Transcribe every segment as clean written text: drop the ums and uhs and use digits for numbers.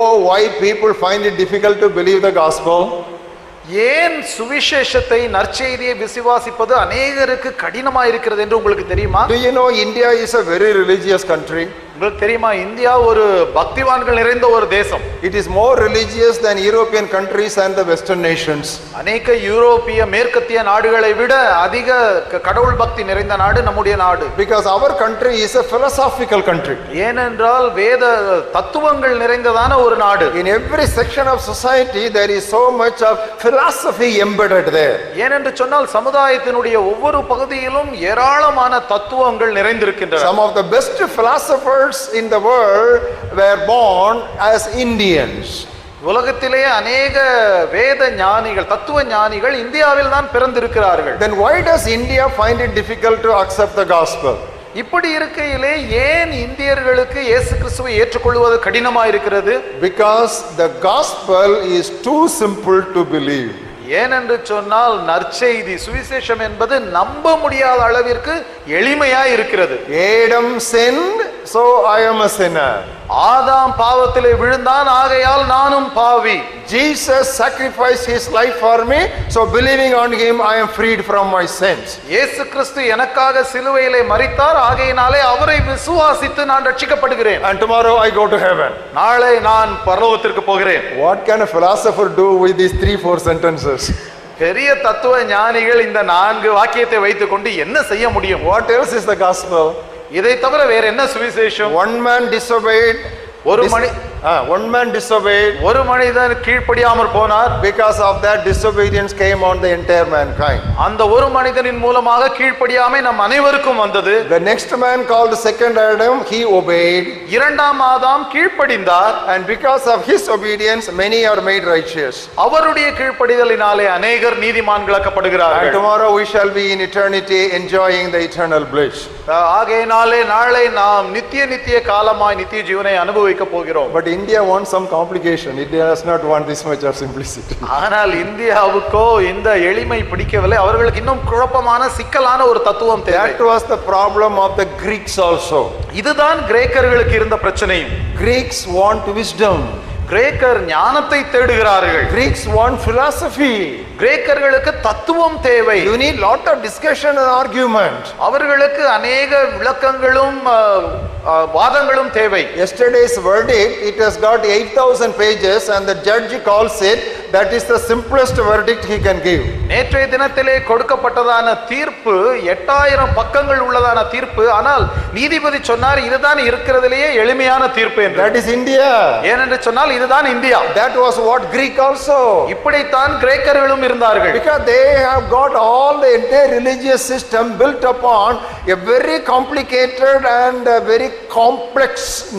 why people find it difficult to believe the gospel? ஏன் சுவிசேஷத்தை நற்செய்தியை விசுவாசிப்பது அநேகருக்கு கடினமா இருக்கிறது என்று உங்களுக்கு தெரியுமா? Do you know India is a very religious country? உங்களுக்கு தெரியுமா இந்தியா ஒரு பக்திவான்கள் நிறைந்த ஒரு தேசம். It is more religious than European countries and the western nations. அநேக யூரோப்பிய மேற்கத்திய நாடுகளை விட அதிக கடவுள் பக்தி நிறைந்த நாடு நம்முடைய நாடு. Because our country is a philosophical country. ஏனென்றால் வேத தத்துவங்கள் நிறைந்ததான ஒரு நாடு. In every section of society there is so much of philosophy embedded there. ஏனென்று சொன்னால் சமுதாயத்தினுடைய ஒவ்வொரு பகுதியிலும் ஏராளமான தத்துவங்கள் நிறைந்திருக்கின்றன. Some of the best philosophers in the world were born as Indians. உலகத்திலே அநேக வேத ஞானிகள் தத்துவ ஞானிகள் இந்தியாவில் தான் பிறந்திருக்கிறார்கள். Then why does India find it difficult to accept the gospel? இப்படி இருக்கையிலே ஏன் இந்தியர்களுக்கு இயேசு கிறிஸ்துவை ஏற்றுக்கொள்வது கடினமா இருக்கிறது? Because the gospel is too simple to believe. ஏனென்று சொன்னால் நற்செய்தி சுவிசேஷம் என்பது நம்ப முடியாத அளவிற்கு எளிமையா இருக்கிறது. Adam sinned, so I am a sinner. ஆதாம் பாவத்திலே விழுந்தான், ஆகையால் நானும் பாவி. Jesus sacrificed his life for me, so believing on him I am freed from my sins. இயேசு கிறிஸ்து எனக்காக சிலுவையிலே மரித்தார், ஆகையினாலே அவரை விசுவாசித்து நான் ரட்சிக்கப்படுகிறேன். And tomorrow I go to heaven. நாளை நான் பரலோகத்திற்கு போகிறேன். What can a philosopher do with these 3-4 sentences? பெரிய தத்துவ ஞானிகள் இந்த 4 வாக்கியத்தை வைத்துக்கொண்டு என்ன செய்ய முடியும்? What else is the gospel? இதை தவிர வேற என்ன சுவிசேஷம்? One man disobeyed. One man disobeyed. ஒரு மனிதன் கீழ்ப்படியாமல் போனார். Because of that disobedience came on the entire mankind. அந்த ஒரு மனிதனின் மூலமாக கீழ்ப்படியாமை நம் அனைவருக்கும் வந்தது. The next man called the second Adam, he obeyed. இரண்டாம் ஆதாம் கீழ்ப்படிந்தார். And because of his obedience many are made righteous. அவருடைய கீழ்ப்படிதலினாலே அநேகர் நீதிமான்களாக்கப்படுகிறார்கள். And tomorrow we shall be in eternity enjoying the eternal bliss. ஆகையினாலே நாளை நாம் நித்திய காலமாய் நித்திய ஜீவனை அனுபவிக்க போகிறோம். But India wants some complication. It does not want this much of simplicity. ஆனால் இந்தியாவுக்கோ இந்த எளிமை பிடிக்கவில்லை. அவர்களுக்கு இன்னும் குழப்பமான சிக்கலான ஒரு தத்துவம் தேவை. That was the problem of the Greeks also. இதுதான் கிரேக்கர்களுக்கு இருந்த பிரச்சனை. Greeks want wisdom. கிரேக்கர் ஞானத்தை தேடுகிறார்கள். Greeks want philosophy. கிரேக்கர்களுக்கு தத்துவம் தேவை. You need lot of discussion and argument. அவர்களுக்கு அநேக விளக்கங்களும் வாதங்களும் தேவை. Yesterday's verdict, it has got 8,000 pages and the judge calls it that is the simplest verdict he can give. நேற்றைய தினத்திலே கொடுக்கப்பட்டதான தீர்ப்பு 8000 பக்கங்கள் உள்ளதான தீர்ப்பு. ஆனால் நீதிபதி சொன்னார் இதுதான் இருக்கிறதிலேயே எளிமையான தீர்ப்பு என்று. That is India. ஏனென்று சொன்னால் இதுதான் India. That was what Greek also. இப்படித்தான் கிரேக்கர்களும் இருந்தார்கள். Because they have got all the entire religious system built upon a very complicated and a very complex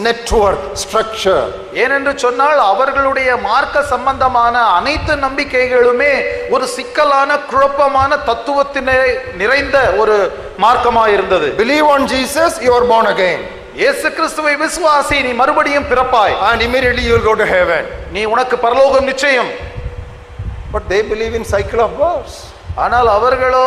network structure. ஏனென்று சொன்னால் அவர்களுடைய மார்க்க சம்பந்தமான அனைத்து நம்பிக்கைகளுமே ஒரு சிக்கலான குழப்பமான தத்துவத்தினை நிறைந்த ஒரு மார்க்கமாக இருந்தது. Believe on Jesus, you are born again. இயேசு கிறிஸ்துவை விசுவாசி, நீ மறுபடியும் பிறப்பாய். And immediately you will go to heaven. நீ உனக்கு பரலோகம் நிச்சயம். But they believe in cycle of births. ஆனால் அவர்களோ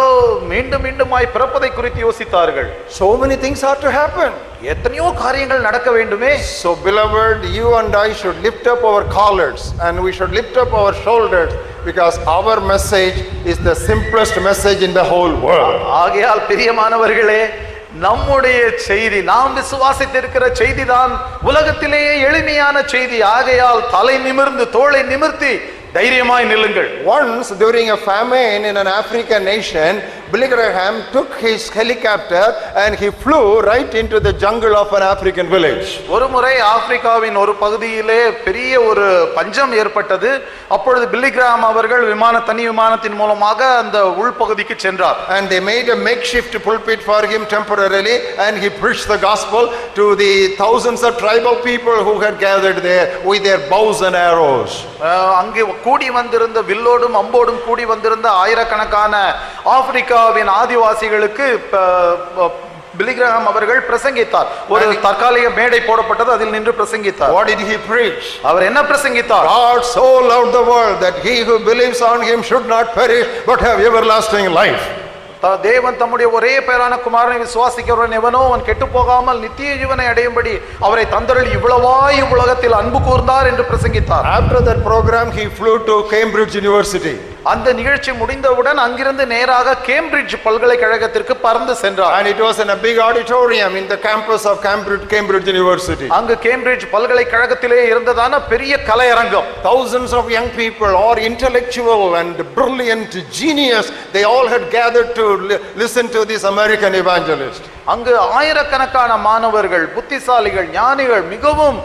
மீண்டுமாய் பிறப்பதை குறித்து யோசித்தார்கள். So many things are to happen. எத்தனையோ காரியங்கள் நடக்க வேண்டுமே. So beloved, you and I should lift up our collars and we should lift up our shoulders because our message is the simplest message in the whole world. ஆகையால் பிரியமானவர்களே, நம்முடைய செய்தி, நாம் விசுவாசித்திருக்கிற செய்தி தான் உலகத்திலேயே எளிமையான செய்தி. ஆகையால் தலை நிமிர்ந்து தோளை நிமிர்த்தி தைரியமாய் நில்லுங்கள். Once during a famine in an African nation, Billy Graham took his helicopter and he flew right into the jungle of an African village. ஒரு முறை ஆப்பிரிக்காவின் ஒரு பகுதியிலே பெரிய ஒரு பஞ்சம் ஏற்பட்டது. அப்பொழுது பில்லி கிராம் அவர்கள் தனி விமானத்தின் மூலமாக அந்த உள்பகுதிக்கு சென்றார். And they made a makeshift pulpit for him temporarily and he preached the gospel to the thousands of tribal people who had gathered there with their bows and arrows. அங்கே கூடி வந்திருந்த வில்லோடும் அம்போடும் கூடி வந்திருந்த ஆயிரக்கணக்கான ஆப்பிரிக்காவின் ஆதிவாசிகளுக்கு பில்லி கிரஹாம் அவர்கள் பிரசங்கித்தார். ஒரு தற்காலிக மேடை போடப்பட்டது, அதில் நின்று பிரசங்கித்தார். What did he preach? அவர் என்ன பிரசங்கித்தார்? God so loved the world that he who believes on him should not perish but have everlasting life. தேவன் தம்முடைய ஒரே பேரான குமாரனை விசுவாசிக்கிறவன் எவனோ அவன் கெட்டு போகாமல் நித்திய ஜீவனை அடையும்படி அவரை தந்தருளி இவ்வளவாய் உலகத்தில் அன்பு கூர்ந்தார் என்று பிரசங்கித்தார். After that program he flew to Cambridge University. அந்த நிகழ்ச்சி முடிந்தவுடன் அங்கிருந்து நேராக கேம்பிரிட்ஜ் பல்கலைக்கழகத்திற்கு பறந்து சென்றார். And it was in a big auditorium in the campus of Cambridge University. அங்கு கேம்பிரிட்ஜ் பல்கலைக்கழகத்திலே இருந்ததான பெரிய கலையரங்கம். Thousands of young people, all intellectual and brilliant genius, they all had gathered to listen to this American evangelist. அங்கு ஆயிரக்கணக்கான மாணவர்கள், புத்திசாலிகள், ஞானிகள், மிகவும்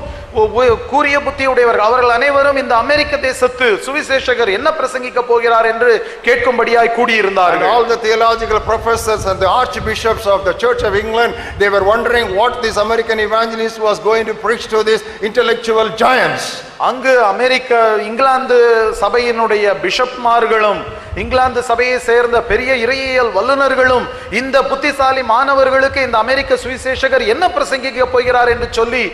கூரிய புத்தியுடையவர்கள், அவர்கள் அனைவரும் இந்த அமெரிக்க தேசத்து சுவிசேஷகர் என்ன பிரசங்கிக்க போகிறார் என்று கேட்கும்படியாய் கூடியிருந்தார்கள். All the theological professors and the archbishops of the Church of England, they were wondering what this American evangelist was going to preach to these intellectual giants. அங்கு இங்கிலாந்து சபையினுடைய பிஷப்மார்களும் இங்கிலாந்து சபையை சேர்ந்த பெரிய இறையியல் வல்லுநர்களும் இந்த புத்திசாலி மாணவர்களுக்கு இந்த அமெரிக்க சுவிசேஷகர் என்ன பிரசங்கிக்க போகிறார் என்று சொல்லி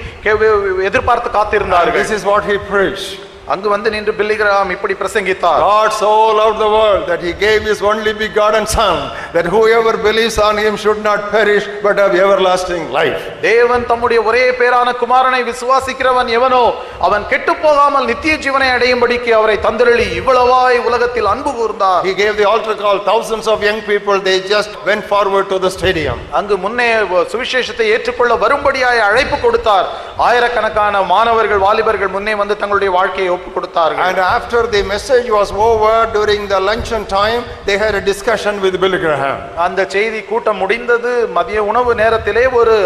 எதிர்பார்த்து காத்திருந்தார்கள். This is what he preached. அங்கு வந்து நின்று பில்லி கிரஹாம் இப்படி பிரசங்கித்தார். God so loved the world that he gave his only begotten son, that whoever believes on him should not perish but have everlasting life. தேவன் தம்முடைய ஒரே பேரான குமாரனை விசுவாசிக்கிறவன் எவனோ அவன் கெட்டு போகாமல் நித்திய ஜீவனை அடையும்படிக்கு அவரை தந்தருளி இவ்வளவாய் உலகத்தில் அன்பு கூர்ந்தார். He gave the altar call. Thousands of young people, they just went forward to the stadium. அங்கு முன்னே சுவிசேஷத்தை ஏற்றுக்கொள்ள வரும்படியாய் அழைப்பு கொடுத்தார். ஆயிரக்கணக்கான மாணவர்கள், வாலிபர்கள் முன்னே வந்து தங்களுடைய வாழ்க்கையை ஒப்பு கொடுத்தார்கள். And after the message was over, during the luncheon time, they had a discussion with Billy Graham. அந்த செய்தி கூட்டம் முடிந்தது. மதிய உணவு நேரத்திலே ஒரு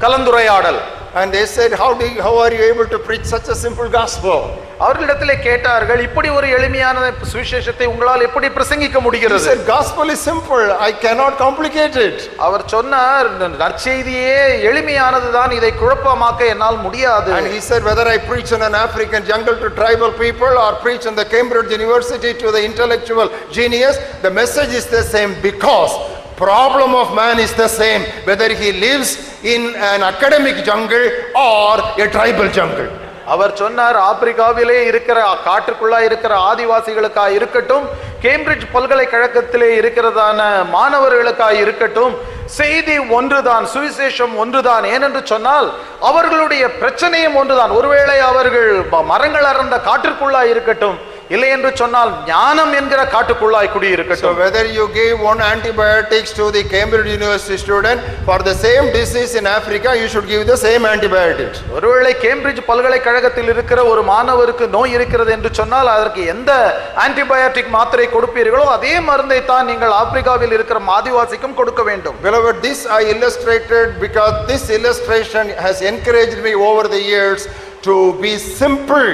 கலந்துரையாடல். And they said, how are you able to preach such a simple gospel? அவர்களிடத்திலே கேட்டார்கள், இப்படி ஒரு எளிமையான சுவிசேஷத்தை உங்களால் எப்படி பிரசங்கிக்க முடிகிறது? He said, gospel is simple, I cannot complicate it. அவர் சொன்னார், நற்செய்தியே எளிமையானதுதான், இதை குழப்பமாக்க என்னால் முடியாது. And he said, whether I preach in an African jungle to tribal people or preach in the Cambridge University to the intellectual genius, the message is the same, because problem of man is the same, whether he lives in an academic jungle or a tribal jungle. அவர் சொன்னார், ஆப்பிரிக்காவிலே இருக்கிற காட்டுக்குள்ளா இருக்கிற ஆதிவாசிகளுக்கா இருக்கட்டும், Cambridge பல்கலைக்கழகத்திலே இருக்கிறதான மாணவர்களுக்கா இருக்கட்டும், செய்தி ஒன்றுதான், சுவிசேஷம் ஒன்றுதான். ஏனென்று சொன்னால் அவர்களுடைய பிரச்சனையும் ஒன்றுதான். ஒருவேளை அவர்கள் மரங்கள் அறந்த காட்டிற்குள்ளா இருக்கட்டும், இல்லை என்று சொன்னால் ஞானம் என்கிற காட்டுக்குள்ளாய் குடி இருக்கட்டும். So whether you give one antibiotics to the Cambridge University student for the same disease in Africa, you should give the same antibiotics. ஒருவேளை கேம்பிரிட்ஜ் பல்கலைக்கழகத்தில் இருக்கிற ஒரு மாணவருக்கு நோய் இருக்கிறது என்று சொன்னால் அதற்கு எந்த ஆன்டிபயோட்டிக் மாத்திரை கொடுப்பீர்களோ அதே மருந்தை தான் நீங்கள் ஆப்பிரிக்காவில் இருக்கிற ஆதிவாசிக்கும் கொடுக்க வேண்டும். Beloved, this I illustrated because this illustration has encouraged me over the years to be simple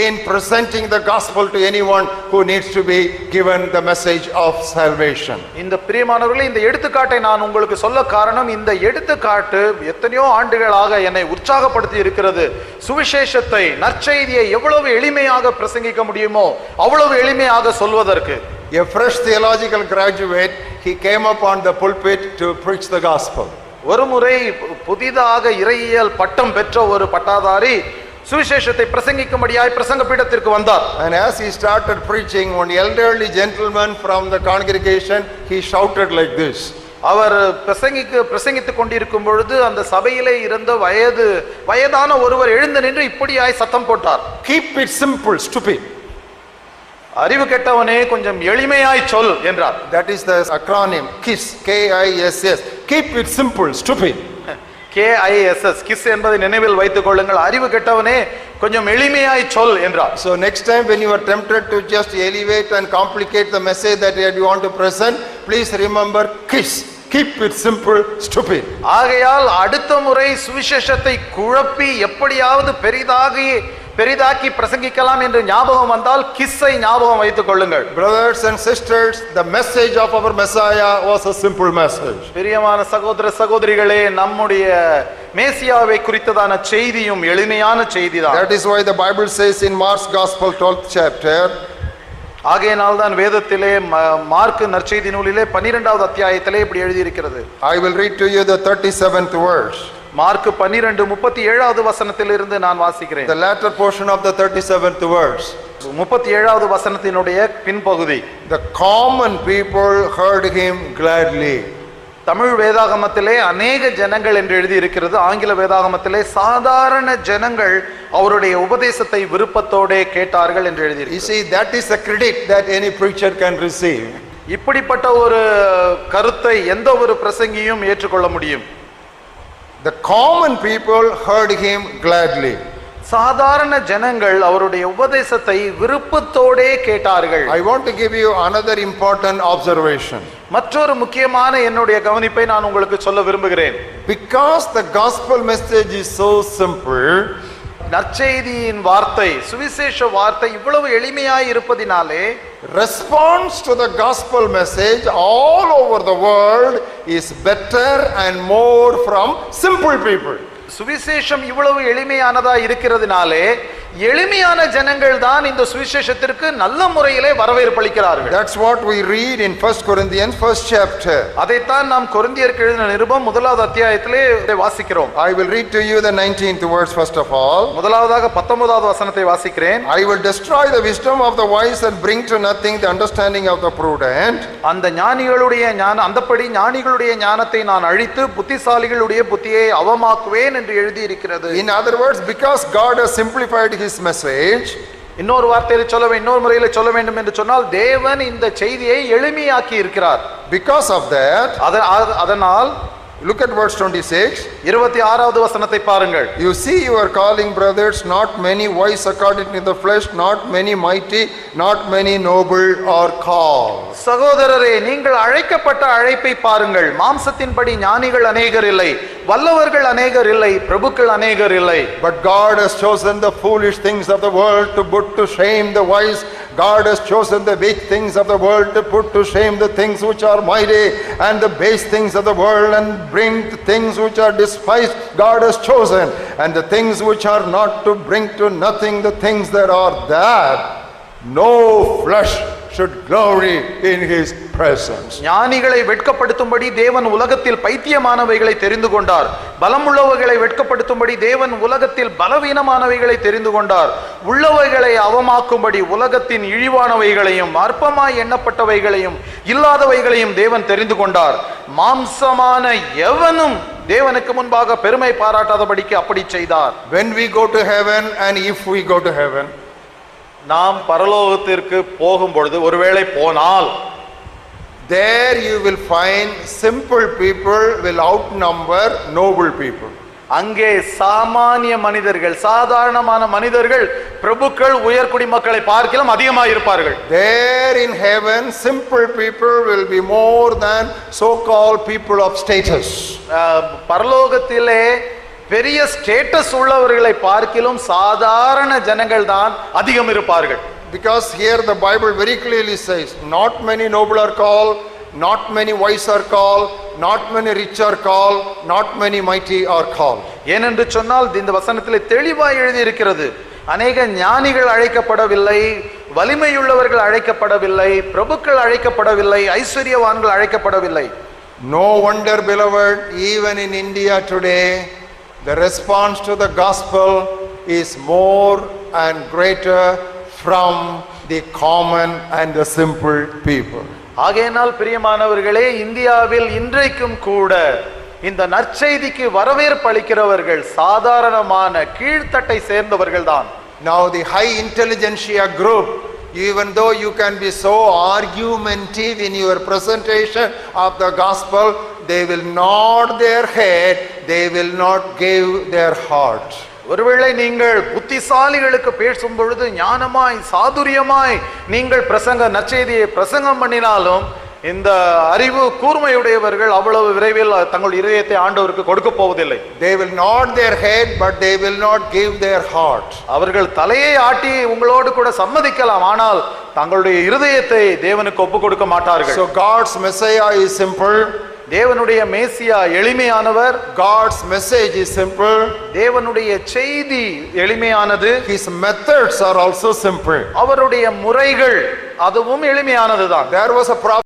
in presenting the gospel to anyone who needs to be given the message of salvation. இந்த பிரியமானவர்களே, இந்த எடுத்துக்காட்டை நான் உங்களுக்கு சொல்ல காரணம், இந்த எடுத்துக்காட்டு எத்தனையோ ஆண்டுகளாக என்னை உற்சாகப்படுத்தி இருக்கிறது. சுவிசேஷத்தை, நற்செய்தியை எவ்வளவு எளிமையாக பிரசங்கிக்க முடியுமோ அவ்வளவு எளிமையாக சொல்வதற்கு. A fresh theological graduate, he came up on the pulpit to preach the gospel. ஒரு முறை புதிதாக இறையியல் பட்டம் பெற்ற ஒரு பட்டாதாரி சுவிசேஷத்தை பிரசங்கிக்கும்படியாய் பிரசங்க பீடத்திற்கு வந்தார். And as he started preaching, one elderly gentleman from the congregation, he shouted like this. அவர் பிரசங்கித்துக் கொண்டிருக்கும் பொழுது அந்த சபையிலே இருந்த வயதான ஒருவர் எழுந்து நின்று இப்படியாய் சத்தம் போட்டார். Keep it simple, stupid. அறிவு கெட்டவனே, கொஞ்சம் எளிமையாய் சொல் என்றார். That is the acronym KISS, KISS. Keep it simple, stupid. KISS, kiss என்பதை நினைவில் வைத்துக் கொள்ளுங்கள். அறிவு கெட்டவனே, கொஞ்சம் எளிமையாய் சொல் என்றார். So next time when you are tempted to just elevate and complicate the message that you want to present, please remember KISS. Keep it simple, stupid. ஆகையால் அடுத்த முறை சுவிசேஷத்தை குழப்பி எப்படியாவது பெரிதாக்கி பிரசங்கிக்கலாம் என்று ஞாபகம் வந்தால் கிஸ்ஸை ஞாபகம் வைத்துக் கொள்ளுங்கள். Brothers and sisters, the message of our Messiah was a simple message. பிரியமான சகோதர சகோதரிகளே, நம்முடைய மேசியாவை குறித்ததான செய்தியும் எளிமையான செய்திதான். That is why the Bible says in Mark's Gospel 12th chapter, ஆகையினால் தான் வேதத்திலே மார்க் நற்செய்தி நூலிலே 12வது அத்தியாயத்திலே இப்படி எழுதி இருக்கிறது. I will read to you the 37th verse. Mark 12:37வது வசனத்திலிருந்து நான் வாசிக்கிறேன். The latter portion of the 37th verse. 37வது வசனத்தினுடைய பின்பகுதி. The common people heard him gladly. Tamil வேதாகமத்திலே அநேக ஜனங்கள் என்று எழுதி இருக்கிறது. ஆங்கில வேதாகமத்திலே சாதாரண ஜனங்கள் அவருடைய உபதேசத்தை விருப்பத்தோடே கேட்டார்கள் என்று எழுதி. You see, that is the credit that any preacher can receive. இப்படிப்பட்ட ஒரு கருத்தை எந்த ஒரு பிரசங்கியும் ஏற்றுக்கொள்ள முடியும். The common people heard him gladly. சாதாரண ஜனங்கள் அவருடைய உபதேசத்தை விருப்பத்தோடே கேட்டார்கள். I want to give you another important observation. மற்றொரு முக்கியமான என்னுடைய கவனிப்பை நான் உங்களுக்கு சொல்ல விரும்புகிறேன். Because the gospel message is so simple, நற்செய்தியின் வார்த்தை, சுவிசேஷ வார்த்தை இவ்வளவு எளிமையாய் இருப்பதினாலே response to the gospel message all over the world is better and more from simple people. சுவிசேஷம் இவ்வளவு எளிமையானதா இருக்கிறதுனாலே எளிமையான ஜனங்கள் தான் இந்த சுவிசேஷத்திற்கு நல்ல முறையிலே வரவேற்பளிக்கிறார்கள். That's what we read in 1 Corinthians 1st chapter. அதைத்தான் நாம் கொரிந்தியருக்கு எழுதின நிருபம் 1வது அத்தியாயத்திலே வாசிக்கிறோம். I will read to you the 19th verse first of all. முதலாவதாக 19வது வசனத்தை வாசிக்கிறேன். I will destroy the wisdom of the wise and bring to nothing the understanding of the prudent. அந்த ஞானிகளுடைய அந்தப்படி ஞானிகளுடைய ஞானத்தை நான் அழித்து புத்திசாலிகளுடைய புத்தியை அவமாக்குவேன் என்று எழுதி இருக்கிறது. In other words, because God has simplified his message, இன்னொரு வார்த்தையில் இன்னொரு முறையில் சொல்ல வேண்டும் என்று சொன்னால் தேவன் இந்த செய்தியை எளிமையாக்கி இருக்கிறார். because of that, அதனால் look at verse 26. 26வது வசனத்தை பாருங்கள். You see, you are calling brothers, not many wise according to the flesh, not many mighty, not many noble are called. சகோதரரே, நீங்கள் அழைக்கப்பட்ட அழைப்பை பாருங்கள். மாம்சத்தின்படி ஞானிகள் அநேகர் இல்லை, வல்லவர்கள் அநேகர் இல்லை, பிரபுக்கள் அநேகர் இல்லை. But God has chosen the foolish things of the world to put to shame the wise. God has chosen the weak things of the world to put to shame the things which are mighty, and the base things of the world, and bring the things which are despised. God has chosen, and the things which are not, to bring to nothing the things that are, that no flesh should glory in his presence. ஞானிகளை வெட்கப்படுத்தும்படி தேவன் உலகத்தில் பைத்தியமானவைகளை தெரிந்து கொண்டார். பலமுள்ளவைகளை வெட்கப்படுத்தும்படி தேவன் உலகத்தில் பலவீனமானவைகளை தெரிந்து கொண்டார். உள்ளவைகளை அவமாக்கும்படி உலகத்தின் இழிவானவைகளையும் அற்பமாய் எண்ணப்பட்டவைகளையும் இல்லாதவைகளையும் தேவன் தெரிந்து கொண்டார். மாம்சமான எவனும் தேவனுக்கு முன்பாக பெருமை பாராட்டாதபடிக்கு அப்படி செய்தார். When we go to heaven, and if we go to heaven, நாம் பரலோகத்திற்கு போகும் பொழுது, ஒருவேளை போனால், there you will find simple people will outnumber noble people. அங்கே சாமானிய மனிதர்கள், சாதாரணமான மனிதர்கள் பிரபுக்கள் உயர்குடி மக்களை பார்க்கலாம் அதிகமாக இருப்பார்கள். There in heaven, simple people will be more than so-called people of status. பரலோகத்திலே பெரிய ஸ்டேட்டஸ் உள்ளவர்களை பார்க்கிலும் சாதாரண ஜனங்கள் தான் அதிகம் இருப்பார்கள். Because here the Bible very clearly says, not many noble are called, not many wise are called, not many rich are called, not many mighty are called. ஏனென்று சொன்னால் இந்த வசனத்திலே தெளிவாய் எழுதி இருக்கிறது, அநேக ஞானிகள் அழைக்கப்படவில்லை, வலிமையுள்ளவர்கள் அழைக்கப்படவில்லை, பிரபுக்கள் அழைக்கப்படவில்லை, ஐஸ்வர்யவான்கள் அழைக்கப்படவில்லை. No wonder, beloved, even in India today, the response to the gospel is more and greater from the common and the simple people. ஆகையினால் பிரியமானவர்களே, இந்தியாவில் இன்றைக்கும் கூட இந்த நற்செய்திக்கு வரவேற்பு அளிக்கிறவர்கள் சாதாரணமான கீழ்த்தட்டை சேர்ந்தவர்கள் தான். Now the high intelligentsia group, even though you can be so argumentative in your presentation of the gospel, they will nod their head, they will not give their heart. ஒருவேளை நீங்கள் புத்திசாலிகளுக்கு பேசும் பொழுது ஞானமாய் சாதுரியமாய் நீங்கள் நற்செய்தியை பிரசங்கம் பண்ணினாலும் இந்த அறிவு கூர்மையுடையவர்கள் அவ்வளவு விரைவில் தங்கள் இதயத்தை ஆண்டவருக்கு கொடுக்க போவதில்லை. They will nod their head, but they will not give their heart. அவர்கள் தலையை ஆட்டி உங்களோடு கூட சம்மதிக்கலாம், ஆனால் தங்களுடைய இருதயத்தை தேவனுக்கு ஒப்பு கொடுக்க மாட்டார்கள். So God's Messiah is simple. தேவனுடைய மேசியா எளிமையானவர். God's message is simple. தேவனுடைய செய்தி எளிமையானது. His methods are also simple. அவருடைய முறைகள் அதுவும் எளிமையானதுதான். There was a problem